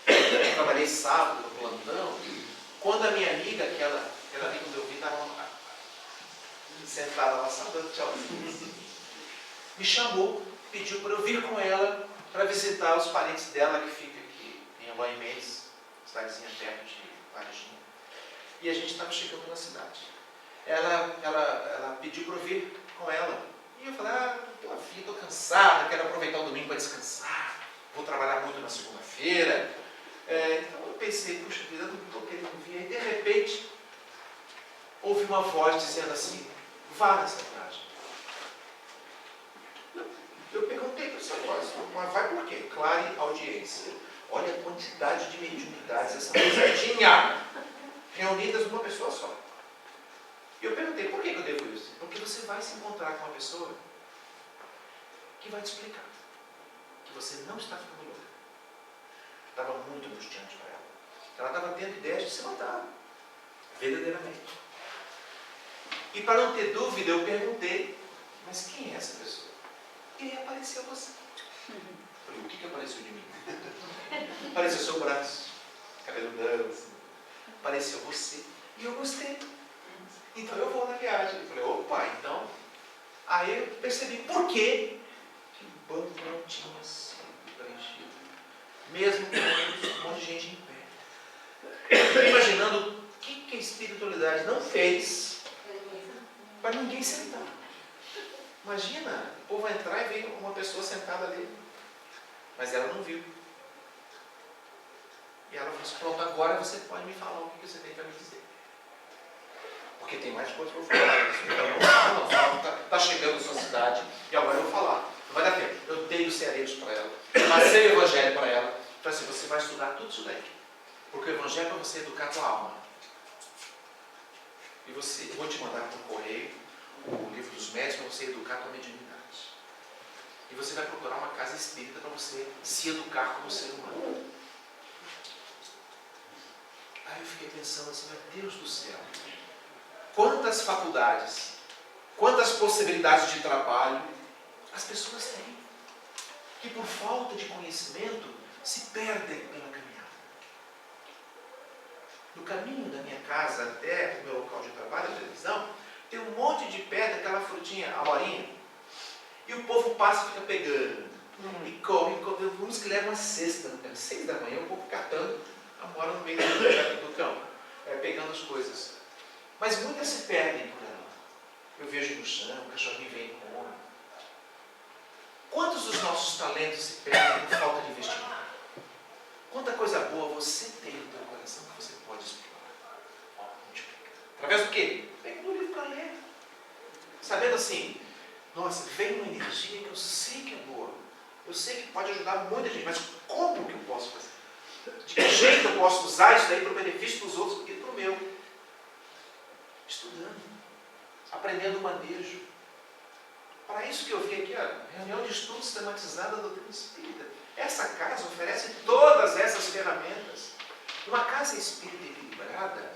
eu trabalhei sábado no plantão, quando a minha amiga, aquela amiga que eu vi, estava sentada lá, saudando, tchau, me chamou, pediu para eu vir com ela para visitar os parentes dela que fica aqui em Eloy Mendes, cidadezinha perto de Varginha. E a gente estava chegando na cidade. Ela pediu para eu vir com ela. E eu falei, estou afim, estou cansada, quero aproveitar o domingo para descansar, vou trabalhar muito na segunda-feira. Então eu pensei, puxa vida, eu não estou querendo vir. Aí de repente, ouvi uma voz dizendo assim, vá nessa viagem. Eu perguntei para essa voz, mas vai por quê? Clare audiência. Olha a quantidade de mediunidades essa moça tinha, reunidas numa pessoa só. E eu perguntei, por que eu devo isso? Porque você vai se encontrar com uma pessoa que vai te explicar que você não está ficando louca. Estava muito angustiante para ela. Ela estava tendo ideias de se matar, verdadeiramente. E para não ter dúvida, eu perguntei, mas quem é essa pessoa? E aí apareceu você. Falei, o que apareceu de mim? Apareceu seu braço, cabelo branco, assim. Apareceu você. E eu gostei. Então eu vou na viagem. Eu falei, opa, então. Aí eu percebi por quê que o banco não tinha sido preenchido. Mesmo com um monte de gente em pé. Eu fiquei imaginando o que a espiritualidade não fez para ninguém sentar. Imagina, o povo vai entrar e vem uma pessoa sentada ali. Mas ela não viu. E ela falou assim, pronto, agora você pode me falar o que você tem para me dizer. Porque tem mais coisa para eu falar. Então, está chegando a sua cidade e agora eu vou falar. Não vai dar tempo. Eu dei os ceareiros para ela. Passei o evangelho para ela. Falei assim, você vai estudar tudo isso daí. Porque o evangelho é para você educar a tua alma. E eu vou te mandar por correio o livro dos médios para você educar a tua mediunidade. E você vai procurar uma casa espírita para você se educar como ser humano. Aí eu fiquei pensando assim, meu Deus do céu, quantas faculdades, quantas possibilidades de trabalho as pessoas têm, que por falta de conhecimento se perdem pela caminhada. No caminho da minha casa até o meu local de trabalho, a televisão, tem um monte de pedra, aquela frutinha, a morinha, e o povo passa e fica pegando. E corre, uns que levam a cesta, às 6 da manhã, o povo catando a mora no meio do campo, pegando as coisas. Mas muitas se perdem por ela. Eu vejo no chão, o cachorrinho vem e come. Quantos dos nossos talentos se perdem por falta de investimento? Quanta coisa boa você tem no teu coração que você pode explorar. Através do quê? Pega um livro para ler. Sabendo assim, nossa, vem uma energia que eu sei que é boa. Eu sei que pode ajudar muita gente, mas como que eu posso fazer? De que jeito eu posso usar isso daí para o benefício dos outros e para o meu? Estudando, aprendendo o manejo. Para isso que eu vi aqui, a reunião de estudo sistematizada da doutrina espírita. Essa casa oferece todas essas ferramentas. Uma casa espírita equilibrada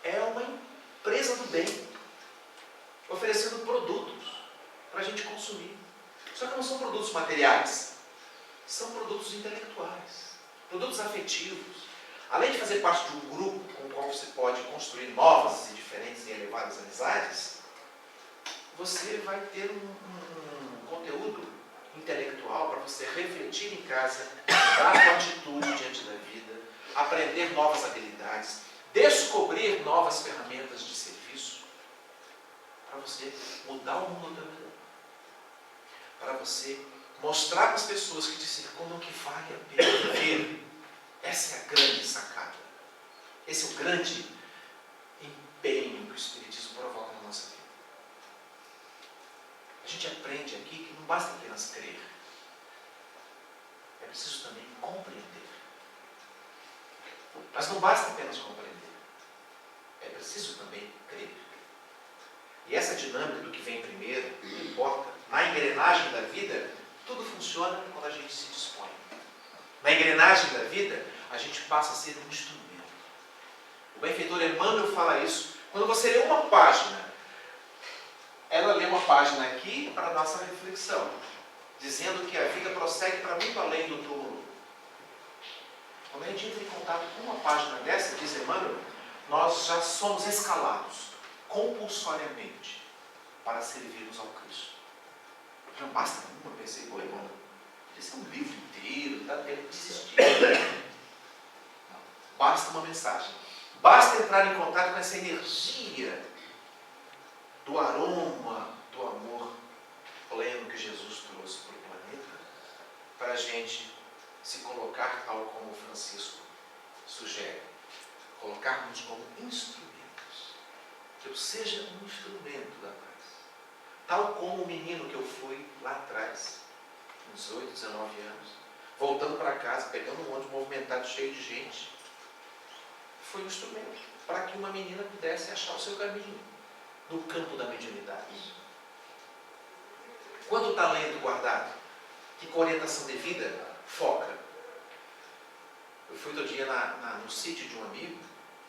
é uma empresa do bem, oferecendo produtos para a gente consumir. Só que não são produtos materiais, são produtos intelectuais, produtos afetivos. Além de fazer parte de um grupo com o qual você pode construir novas e diferentes e elevadas amizades, você vai ter um conteúdo intelectual para você refletir em casa, dar sua atitude diante da vida, aprender novas habilidades, descobrir novas ferramentas de serviço, para você mudar o mundo da vida. Para você mostrar para as pessoas que te circundam que vale a pena viver. Essa é a grande sacada. Esse é o grande empenho que o Espiritismo provoca na nossa vida. A gente aprende aqui que não basta apenas crer. É preciso também compreender. Mas não basta apenas compreender. É preciso também crer. E essa dinâmica do que vem primeiro, não importa. Na engrenagem da vida, tudo funciona quando a gente se dispõe. Na engrenagem da vida, a gente passa a ser um instrumento. O benfeitor Emmanuel fala isso. Quando você lê uma página, ela lê uma página aqui para a nossa reflexão, dizendo que a vida prossegue para muito além do túmulo. Quando a gente entra em contato com uma página dessa, diz Emmanuel, nós já somos escalados compulsoriamente para servirmos ao Cristo. Não basta uma, eu pensei, pô, irmão, esse é um livro inteiro, dá tempo de desistir. Não, basta uma mensagem. Basta entrar em contato com essa energia do aroma do amor pleno que Jesus trouxe para o planeta, para a gente se colocar tal como Francisco sugere, colocarmos como instrumentos. Que eu seja um instrumento da paz. Tal como o menino que eu fui lá atrás, uns 18, 19 anos, voltando para casa, pegando um ônibus movimentado, cheio de gente, foi um instrumento para que uma menina pudesse achar o seu caminho no campo da mediunidade. Quanto talento guardado, que com orientação devida, foca. Eu fui outro dia no sítio de um amigo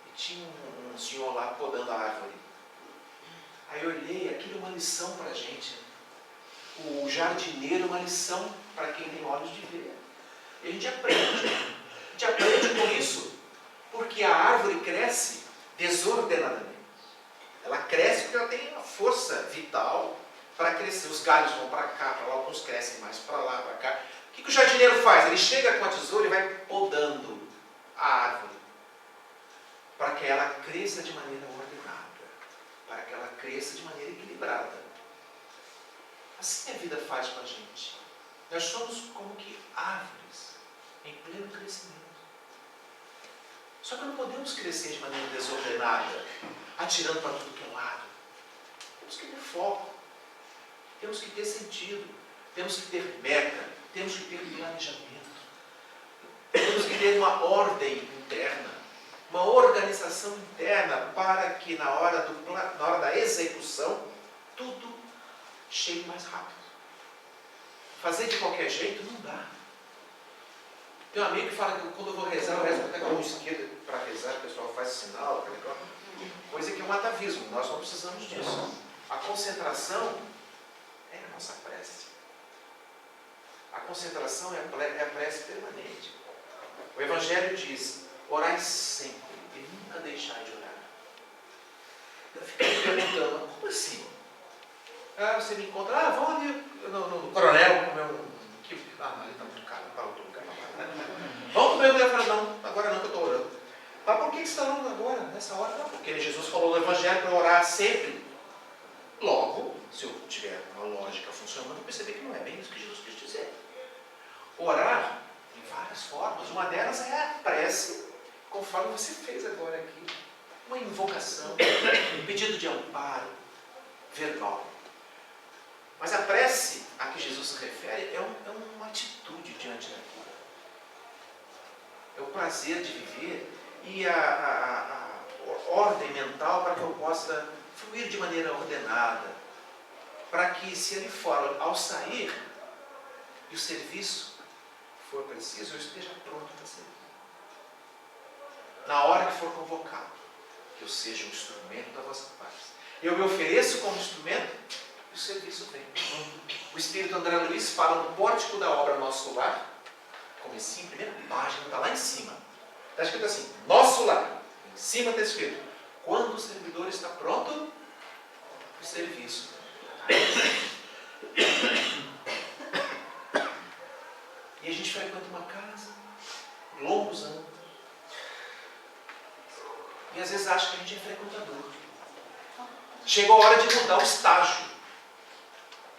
e tinha um senhor lá podando a árvore. Aí eu olhei, aquilo é uma lição para a gente. O jardineiro é uma lição para quem tem olhos de ver. E a gente aprende com isso. Porque a árvore cresce desordenadamente. Ela cresce porque ela tem uma força vital para crescer. Os galhos vão para cá, para lá, alguns crescem mais para lá, para cá. O que o jardineiro faz? Ele chega com a tesoura e vai podando a árvore para que ela cresça de maneira ordenada, para que ela cresça de maneira equilibrada. Assim a vida faz com a gente. Nós somos como que árvores em pleno crescimento. Só que não podemos crescer de maneira desordenada, atirando para tudo que é lado. Temos que ter foco, temos que ter sentido, temos que ter meta, temos que ter planejamento, temos que ter uma ordem interna, uma organização interna para que na hora da execução tudo chegue mais rápido. fazer de qualquer jeito não dá. Tem um amigo que fala que quando eu vou rezar, eu rezo até com a mão esquerda para rezar, o pessoal faz sinal, coisa que é um atavismo. Nós não precisamos disso. A concentração é a nossa prece. A concentração é a prece permanente. O Evangelho diz: orai sempre e nunca deixai de orar. Eu fiquei me perguntando, como assim? Você me encontra, vamos ali no Coronel comer ali está muito caro, para outro lugar. Vamos comer, eu falei, não, agora não que eu estou orando. Mas por que você está orando agora, nessa hora? Não, porque Jesus falou no Evangelho para orar sempre. Logo, se eu tiver uma lógica funcionando, eu percebi que não é bem isso que Jesus quis dizer. Orar tem várias formas. Uma delas é a prece, conforme você fez agora aqui. Uma invocação, um pedido de amparo verbal. Mas a prece a que Jesus se refere é uma atitude diante da vida. É o prazer de viver e a ordem mental para que eu possa fluir de maneira ordenada. Para que, se ele for ao sair e o serviço for preciso, eu esteja pronto para servir. Na hora que for convocado, que eu seja um instrumento da vossa paz. Eu me ofereço como instrumento e o serviço vem. O Espírito André Luiz fala no pórtico da obra Nosso Lar, comecinho, primeira página, está lá em cima. Está escrito assim, Nosso Lar. Em cima está escrito, quando o servidor está pronto, o serviço. E a gente frequenta uma casa, longos anos. E às vezes acha que a gente é frequentador. Chegou a hora de mudar o estágio.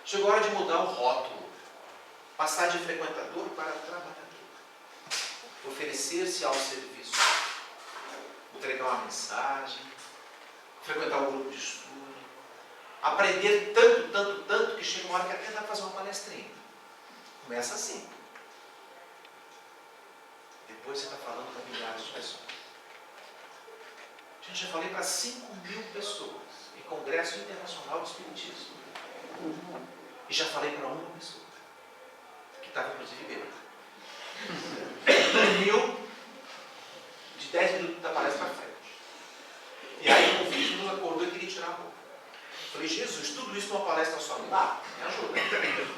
Chegou a hora de mudar o rótulo. Passar de frequentador para trabalhador. Oferecer-se ao serviço. Entregar uma mensagem. Frequentar um grupo de estudo. Aprender tanto, que chega uma hora que até dá para fazer uma palestrinha. Começa assim. Depois você está falando para milhares de pessoas. Gente, já falei para 5.000 pessoas em Congresso Internacional de Espiritismo. E já falei para uma pessoa, que estava inclusive bêbada. Dormiu de 10 minutos da palestra para frente. E aí o vídeo nos acordou e queria tirar a roupa. Falei, Jesus, tudo isso numa palestra só, me ajuda.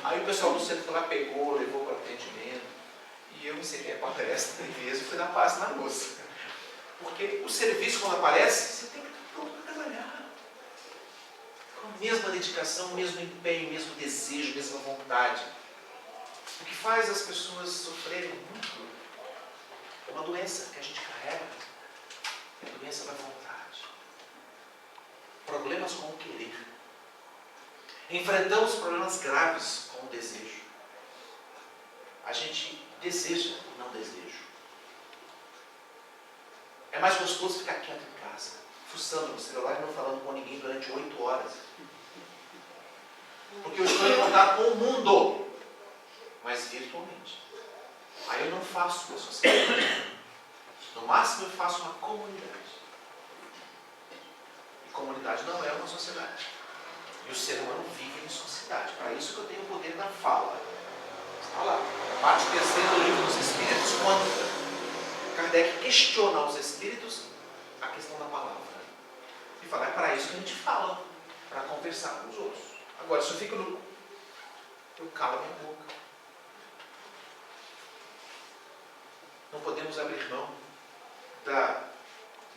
Aí o pessoal do centro foi lá, pegou, levou para o atendimento. E eu me sentei com a palestra 3 vezes e fui dar paz na moça. Porque o serviço, quando aparece, você tem que estar pronto para trabalhar. Com a mesma dedicação, o mesmo empenho, o mesmo desejo, a mesma vontade. O que faz as pessoas sofrerem muito é uma doença que a gente carrega. É a doença da vontade. Problemas com o querer. Enfrentamos problemas graves com o desejo. A gente deseja e não deseja. É mais gostoso ficar quieto em casa, fuçando no celular e não falando com ninguém durante 8 horas. Porque eu estou em contato com o mundo, mas virtualmente. Aí eu não faço uma sociedade. No máximo eu faço uma comunidade. E comunidade não é uma sociedade. E o ser humano vive em sociedade. Para isso que eu tenho o poder da fala. Está lá. A parte terceira do livro dos Espíritos, quando Kardec questiona aos espíritos a questão da palavra. E fala, é para isso que a gente fala, para conversar com os outros. Agora, se eu fico eu calo a minha boca. Não podemos abrir mão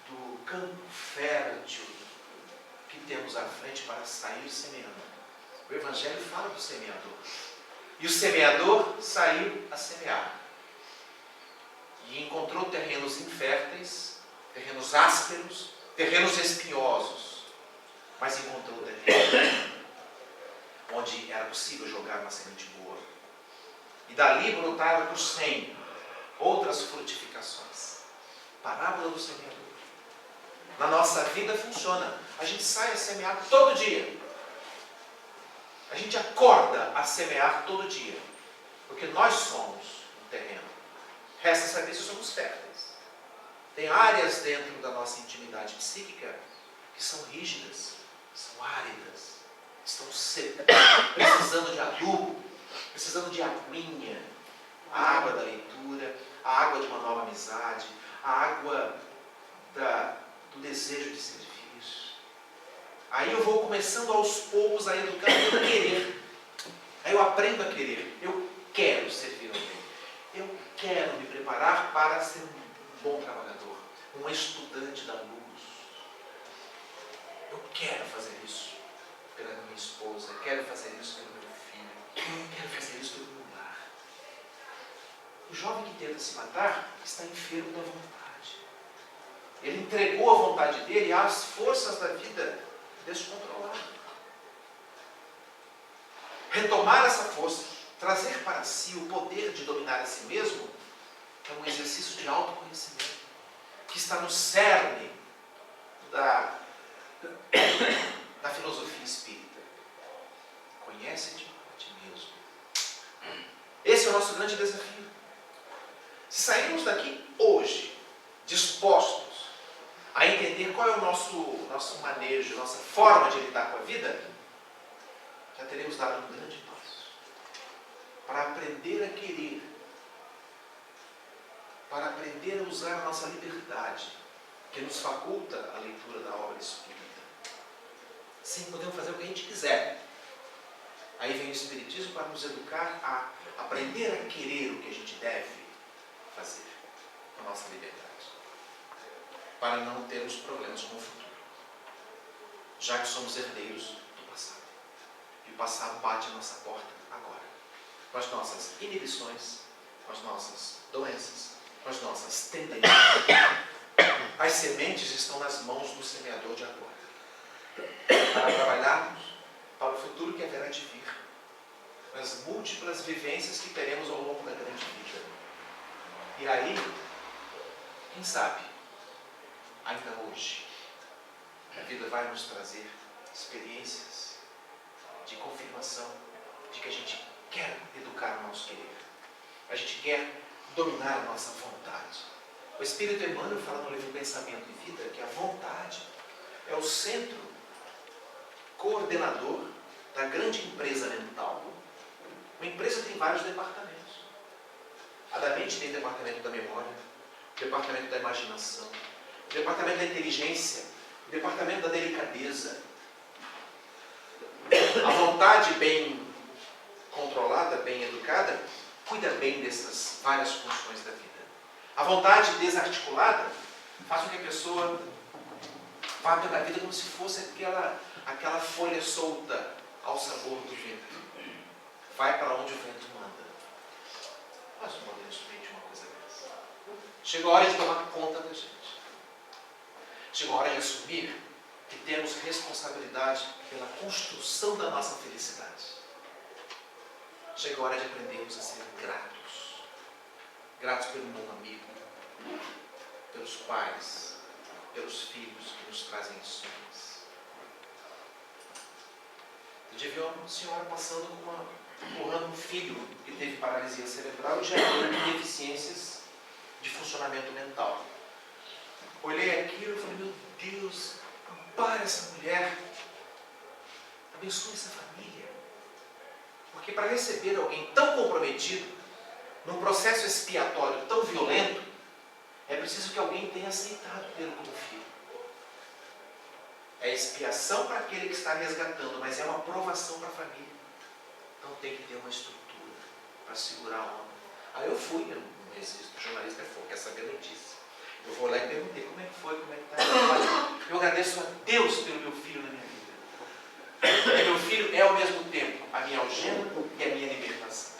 do campo fértil que temos à frente para sair semeando. O Evangelho fala do semeador. E o semeador saiu a semear. E encontrou terrenos inférteis, terrenos ásperos, terrenos espinhosos. Mas encontrou terrenos onde era possível jogar uma semente boa. E dali brotaram por 100 outras frutificações. Parábola do semeador. Na nossa vida funciona. A gente sai a semear todo dia. A gente acorda a semear todo dia. Porque nós somos um terreno. Resta saber se somos férteis. Tem áreas dentro da nossa intimidade psíquica que são rígidas, são áridas, estão secas, precisando de adubo. precisando de aguinha, a água da leitura, a água de uma nova amizade, a água do desejo de serviço. Aí eu vou começando aos poucos a educar e a querer. Aí eu aprendo a querer. Eu quero servir alguém. Eu quero me preparar para ser um bom trabalhador, um estudante da luz. Eu quero fazer isso pela minha esposa, eu quero fazer isso pelo meu filho, eu quero fazer isso pelo meu lar. O jovem que tenta se matar está enfermo da vontade. Ele entregou a vontade dele às forças da vida descontrolada. Retomar essa força, trazer para si o poder de dominar a si mesmo, é um exercício de autoconhecimento, que está no cerne da filosofia espírita. Conhece-te a ti mesmo. Esse é o nosso grande desafio. Se sairmos daqui hoje, dispostos a entender qual é o nosso manejo, nossa forma de lidar com a vida, já teremos dado um grande passo para aprender a querer, para aprender a usar a nossa liberdade, que nos faculta a leitura da obra espírita. Sim, podemos fazer o que a gente quiser. Aí vem o Espiritismo para nos educar a aprender a querer o que a gente deve fazer com a nossa liberdade, para não termos problemas com o futuro, já que somos herdeiros do passado. E o passado bate a nossa porta agora, com as nossas inibições, com as nossas doenças, com as nossas tendências. As sementes estão nas mãos do semeador de agora, para trabalharmos para o futuro que haverá de vir, nas múltiplas vivências que teremos ao longo da grande vida. E aí, quem sabe, ainda hoje, a vida vai nos trazer experiências de confirmação de que a gente quer educar o nosso querer. A gente quer dominar a nossa vontade. O Espírito Emmanuel fala no livro Pensamento e Vida que a vontade é o centro coordenador da grande empresa mental. Uma empresa tem vários departamentos. A da mente tem o departamento da memória, o departamento da imaginação, o departamento da inteligência, o departamento da delicadeza. A vontade bem controlada, bem educada, cuida bem dessas várias funções da vida. A vontade desarticulada faz com que a pessoa vá pela vida como se fosse aquela folha solta ao sabor do vento. Vai para onde o vento manda. Nós não podemos permitir uma coisa dessa. Chega a hora de tomar conta da gente. Chega a hora de assumir que temos responsabilidade pela construção da nossa felicidade. Chega a hora de aprendermos a ser gratos. Gratos pelo bom amigo, pelos pais, pelos filhos que nos trazem lições. Eu tive uma senhora empurrando um filho que teve paralisia cerebral e já teve deficiências de funcionamento mental. Olhei aquilo e falei, meu Deus, ampara essa mulher, abençoe essa família. Porque para receber alguém tão comprometido, num processo expiatório tão violento, é preciso que alguém tenha aceitado tê-lo como filho. É expiação para aquele que está resgatando, mas é uma provação para a família. Então tem que ter uma estrutura para segurar a onda. Aí eu fui, eu não resisto, o jornalista é fogo, quer saber a notícia. Eu vou lá e perguntei como é que foi, como é que está. Eu agradeço a Deus pelo meu filho na minha vida. Porque meu filho é ao mesmo tempo a minha algema e a minha libertação.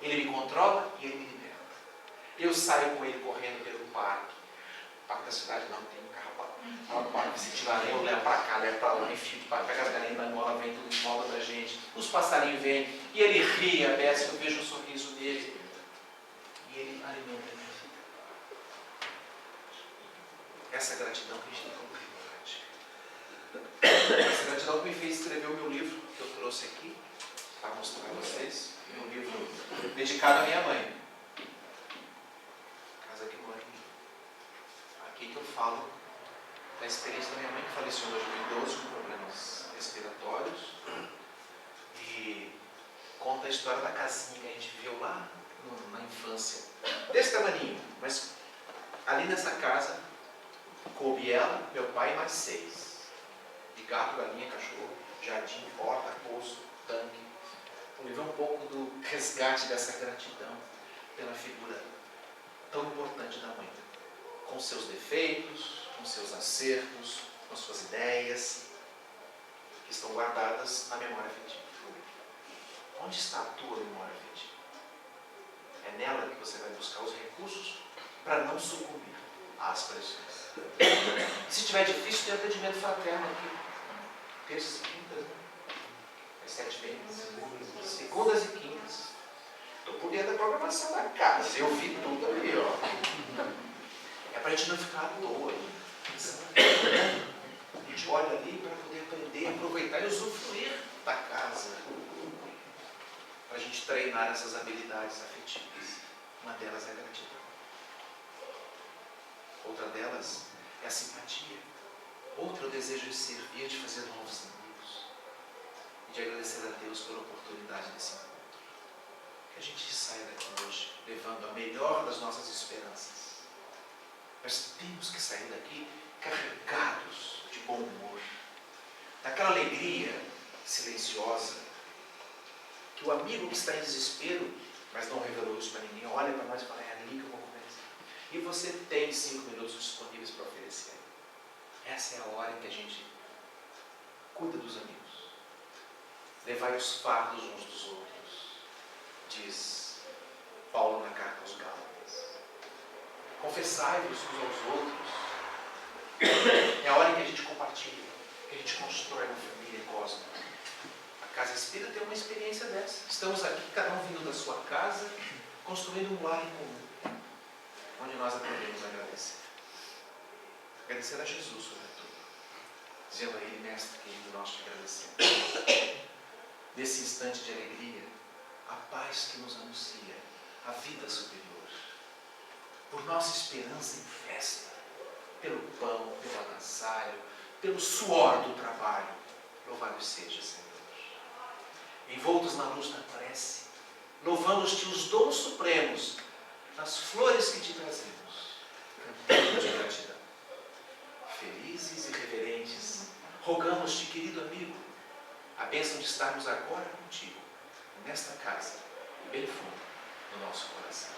Ele me controla e ele me liberta. Eu saio com ele correndo pelo parque. O parque da cidade não tem carro. O parque se tirar eu levo para cá, levo para lá, enfim, pega as galinhas da mola, vem tudo em volta da gente. Os passarinhos vêm e ele ri, aberta, eu vejo o sorriso dele. E ele alimenta a minha vida. Essa gratidão que a gente tem como prioridade. Essa gratidão que me fez escrever o meu livro, que eu trouxe aqui, para mostrar a vocês. Meu livro dedicado à minha mãe. Casa que mãe. Aqui que eu falo da experiência da minha mãe, que faleceu em 2012 com problemas respiratórios. E conta a história da casinha que a gente viveu lá na infância. Desse tamaninho, mas ali nessa casa coube ela, meu pai e mais 6. De gato, galinha, cachorro, jardim, porta, poço, tanque. Vou viver um pouco do resgate dessa gratidão pela figura tão importante da mãe. Com seus defeitos, com seus acertos, com suas ideias, que estão guardadas na memória afetiva. Onde está a tua memória afetiva? É nela que você vai buscar os recursos para não sucumbir às pressões. Se tiver difícil, tem atendimento fraterno aqui. Terças e quintas, né? Às 7h20. Segundas e quintas. Estou por dentro da programação da casa. Eu vi tudo ali, ó. É para a gente não ficar à toa. A gente olha ali para poder aprender, aproveitar e usufruir da casa. Para a gente treinar essas habilidades afetivas. Uma delas é a gratidão. Outra delas é a simpatia. Outra é o desejo de servir, de fazer novos amigos. E de agradecer a Deus pela oportunidade desse encontro. Que a gente saia daqui hoje levando a melhor das nossas esperanças. Mas temos que sair daqui carregados de bom humor. Daquela alegria silenciosa. Que o amigo que está em desespero, mas não revelou isso para ninguém, olha para nós e fala, é ali que eu vou conversar. E você tem 5 minutos disponíveis para oferecer. Essa é a hora em que a gente cuida dos amigos. Levai os fardos uns dos outros, diz Paulo na carta aos Gálatas. Confessai-vos uns aos outros. É a hora em que a gente compartilha, que a gente constrói uma família cósmica. A Casa Espírita tem uma experiência dessa. Estamos aqui, cada um vindo da sua casa, construindo um lar em comum, onde nós aprendemos a agradecer. Agradecer a Jesus, sobretudo. Dizendo a Ele, Mestre querido, nós te agradecemos. Nesse instante de alegria, a paz que nos anuncia, a vida superior. Por nossa esperança em festa, pelo pão, pelo agasalho, pelo suor do trabalho. Louvado seja, Senhor. Envoltos na luz da prece, louvamos-te os dons supremos, as flores que te trazemos, cantando de gratidão. Felizes e reverentes, rogamos-te, querido amigo, a bênção de estarmos agora contigo, nesta casa, bem fundo no nosso coração.